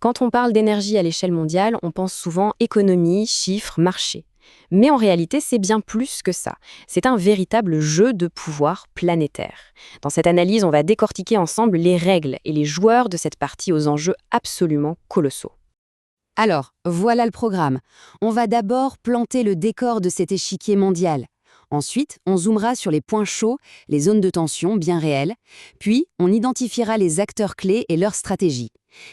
Quand on parle d'énergie à l'échelle mondiale, on pense souvent économie, chiffres, marché. Mais en réalité, c'est bien plus que ça. C'est un véritable jeu de pouvoir planétaire. Dans cette analyse, on va décortiquer ensemble les règles et les joueurs de cette partie aux enjeux absolument colossaux. Alors, voilà le programme. On va d'abord planter le décor de cet échiquier mondial. Ensuite, on zoomera sur les points chauds, les zones de tension bien réelles. Puis, on identifiera les acteurs clés et leurs stratégies.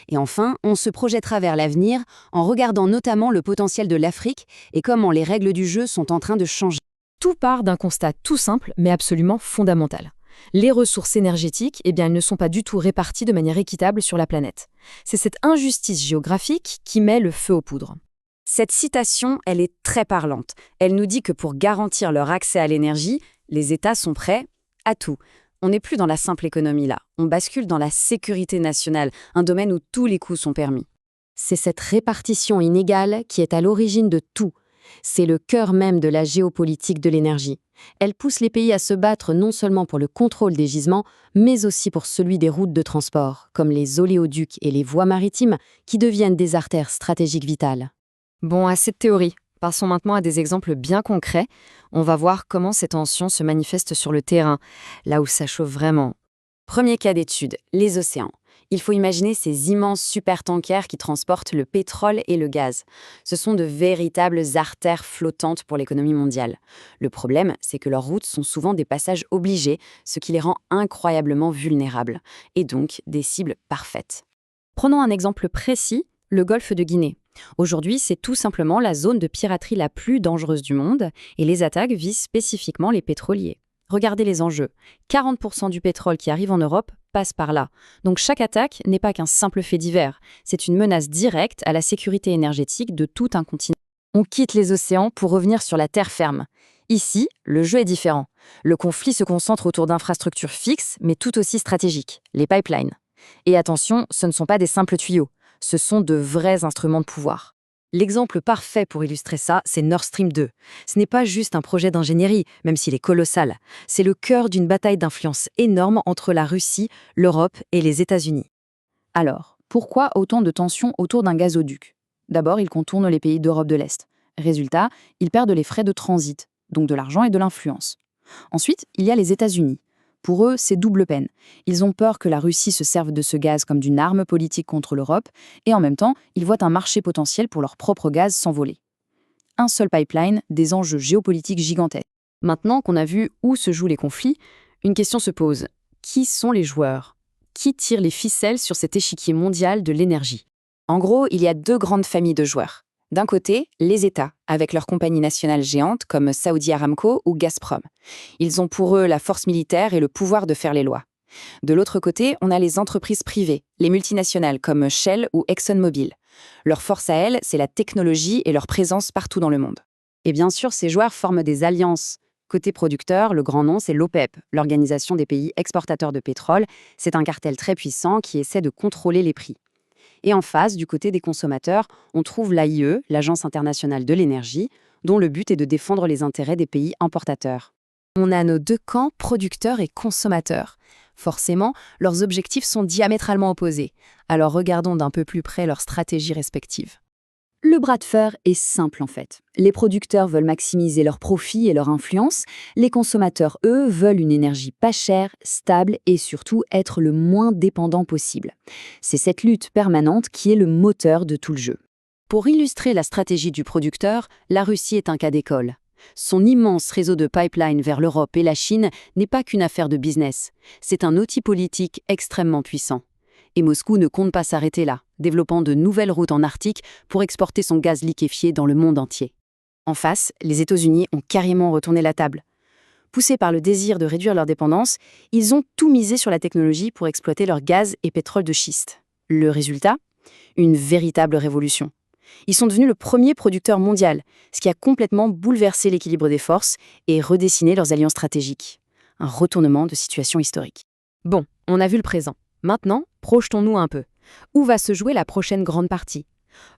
Et enfin, on se projettera vers l'avenir en regardant notamment le potentiel de l'Afrique et comment les règles du jeu sont en train de changer. Tout part d'un constat tout simple, mais absolument fondamental. Les ressources énergétiques, elles ne sont pas du tout réparties de manière équitable sur la planète. C'est cette injustice géographique qui met le feu aux poudres. Cette citation, elle est très parlante. Elle nous dit que pour garantir leur accès à l'énergie, les États sont prêts à tout. On n'est plus dans la simple économie là, on bascule dans la sécurité nationale, un domaine où tous les coups sont permis. C'est cette répartition inégale qui est à l'origine de tout. C'est le cœur même de la géopolitique de l'énergie. Elle pousse les pays à se battre non seulement pour le contrôle des gisements, mais aussi pour celui des routes de transport, comme les oléoducs et les voies maritimes, qui deviennent des artères stratégiques vitales. Bon, assez de théorie. Passons maintenant à des exemples bien concrets. On va voir comment ces tensions se manifestent sur le terrain, là où ça chauffe vraiment. Premier cas d'étude, les océans. Il faut imaginer ces immenses supertankers qui transportent le pétrole et le gaz. Ce sont de véritables artères flottantes pour l'économie mondiale. Le problème, c'est que leurs routes sont souvent des passages obligés, ce qui les rend incroyablement vulnérables, et donc des cibles parfaites. Prenons un exemple précis, le golfe de Guinée. Aujourd'hui, c'est tout simplement la zone de piraterie la plus dangereuse du monde, et les attaques visent spécifiquement les pétroliers. Regardez les enjeux. 40% du pétrole qui arrive en Europe passe par là. Donc chaque attaque n'est pas qu'un simple fait divers. C'est une menace directe à la sécurité énergétique de tout un continent. On quitte les océans pour revenir sur la terre ferme. Ici, le jeu est différent. Le conflit se concentre autour d'infrastructures fixes, mais tout aussi stratégiques, les pipelines. Et attention, ce ne sont pas des simples tuyaux. Ce sont de vrais instruments de pouvoir. L'exemple parfait pour illustrer ça, c'est Nord Stream 2. Ce n'est pas juste un projet d'ingénierie, même s'il est colossal. C'est le cœur d'une bataille d'influence énorme entre la Russie, l'Europe et les États-Unis. Alors, pourquoi autant de tensions autour d'un gazoduc ? D'abord, il contourne les pays d'Europe de l'Est. Résultat, ils perdent les frais de transit, donc de l'argent et de l'influence. Ensuite, il y a les États-Unis. Pour eux, c'est double peine. Ils ont peur que la Russie se serve de ce gaz comme d'une arme politique contre l'Europe, et en même temps, ils voient un marché potentiel pour leur propre gaz s'envoler. Un seul pipeline, des enjeux géopolitiques gigantesques. Maintenant qu'on a vu où se jouent les conflits, une question se pose. Qui sont les joueurs ? Qui tire les ficelles sur cet échiquier mondial de l'énergie ? En gros, il y a deux grandes familles de joueurs. D'un côté, les États, avec leurs compagnies nationales géantes comme Saudi Aramco ou Gazprom. Ils ont pour eux la force militaire et le pouvoir de faire les lois. De l'autre côté, on a les entreprises privées, les multinationales comme Shell ou ExxonMobil. Leur force à elles, c'est la technologie et leur présence partout dans le monde. Et bien sûr, ces joueurs forment des alliances. Côté producteur, le grand nom, c'est l'OPEP, l'Organisation des pays exportateurs de pétrole. C'est un cartel très puissant qui essaie de contrôler les prix. Et en face, du côté des consommateurs, on trouve l'AIE, l'Agence internationale de l'énergie, dont le but est de défendre les intérêts des pays importateurs. On a nos deux camps, producteurs et consommateurs. Forcément, leurs objectifs sont diamétralement opposés. Alors regardons d'un peu plus près leurs stratégies respectives. Le bras de fer est simple en fait. Les producteurs veulent maximiser leurs profits et leur influence. Les consommateurs, eux, veulent une énergie pas chère, stable et surtout être le moins dépendant possible. C'est cette lutte permanente qui est le moteur de tout le jeu. Pour illustrer la stratégie du producteur, la Russie est un cas d'école. Son immense réseau de pipelines vers l'Europe et la Chine n'est pas qu'une affaire de business. C'est un outil politique extrêmement puissant. Et Moscou ne compte pas s'arrêter là, développant de nouvelles routes en Arctique pour exporter son gaz liquéfié dans le monde entier. En face, les États-Unis ont carrément retourné la table. Poussés par le désir de réduire leur dépendance, ils ont tout misé sur la technologie pour exploiter leur gaz et pétrole de schiste. Le résultat ? Une véritable révolution. Ils sont devenus le premier producteur mondial, ce qui a complètement bouleversé l'équilibre des forces et redessiné leurs alliances stratégiques. Un retournement de situation historique. Bon, on a vu le présent. Maintenant, projetons-nous un peu. Où va se jouer la prochaine grande partie ?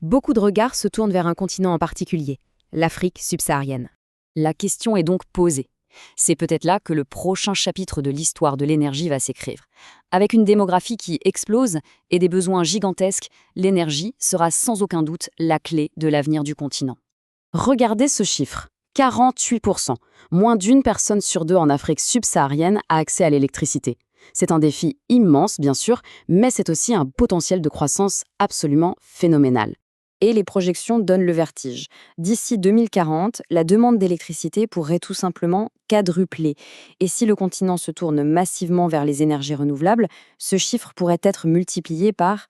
Beaucoup de regards se tournent vers un continent en particulier, l'Afrique subsaharienne. La question est donc posée. C'est peut-être là que le prochain chapitre de l'histoire de l'énergie va s'écrire. Avec une démographie qui explose et des besoins gigantesques, l'énergie sera sans aucun doute la clé de l'avenir du continent. Regardez ce chiffre. 48%. Moins d'une personne sur deux en Afrique subsaharienne a accès à l'électricité. C'est un défi immense, bien sûr, mais c'est aussi un potentiel de croissance absolument phénoménal. Et les projections donnent le vertige. D'ici 2040, la demande d'électricité pourrait tout simplement quadrupler. Et si le continent se tourne massivement vers les énergies renouvelables, ce chiffre pourrait être multiplié par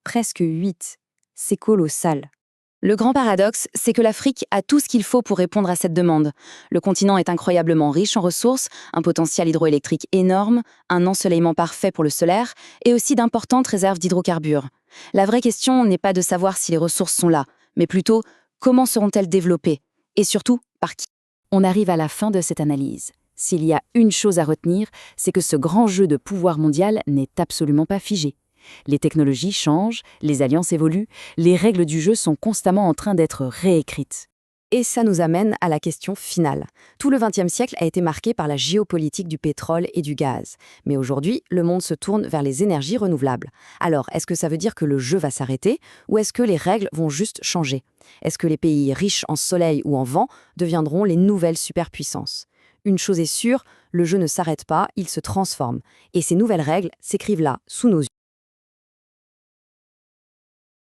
presque 8. C'est colossal. Le grand paradoxe, c'est que l'Afrique a tout ce qu'il faut pour répondre à cette demande. Le continent est incroyablement riche en ressources, un potentiel hydroélectrique énorme, un ensoleillement parfait pour le solaire et aussi d'importantes réserves d'hydrocarbures. La vraie question n'est pas de savoir si les ressources sont là, mais plutôt comment seront-elles développées et surtout par qui. On arrive à la fin de cette analyse. S'il y a une chose à retenir, c'est que ce grand jeu de pouvoir mondial n'est absolument pas figé. Les technologies changent, les alliances évoluent, les règles du jeu sont constamment en train d'être réécrites. Et ça nous amène à la question finale. Tout le XXe siècle a été marqué par la géopolitique du pétrole et du gaz. Mais aujourd'hui, le monde se tourne vers les énergies renouvelables. Alors, est-ce que ça veut dire que le jeu va s'arrêter ou est-ce que les règles vont juste changer? Est-ce que les pays riches en soleil ou en vent deviendront les nouvelles superpuissances? Une chose est sûre, le jeu ne s'arrête pas, il se transforme. Et ces nouvelles règles s'écrivent là, sous nos yeux.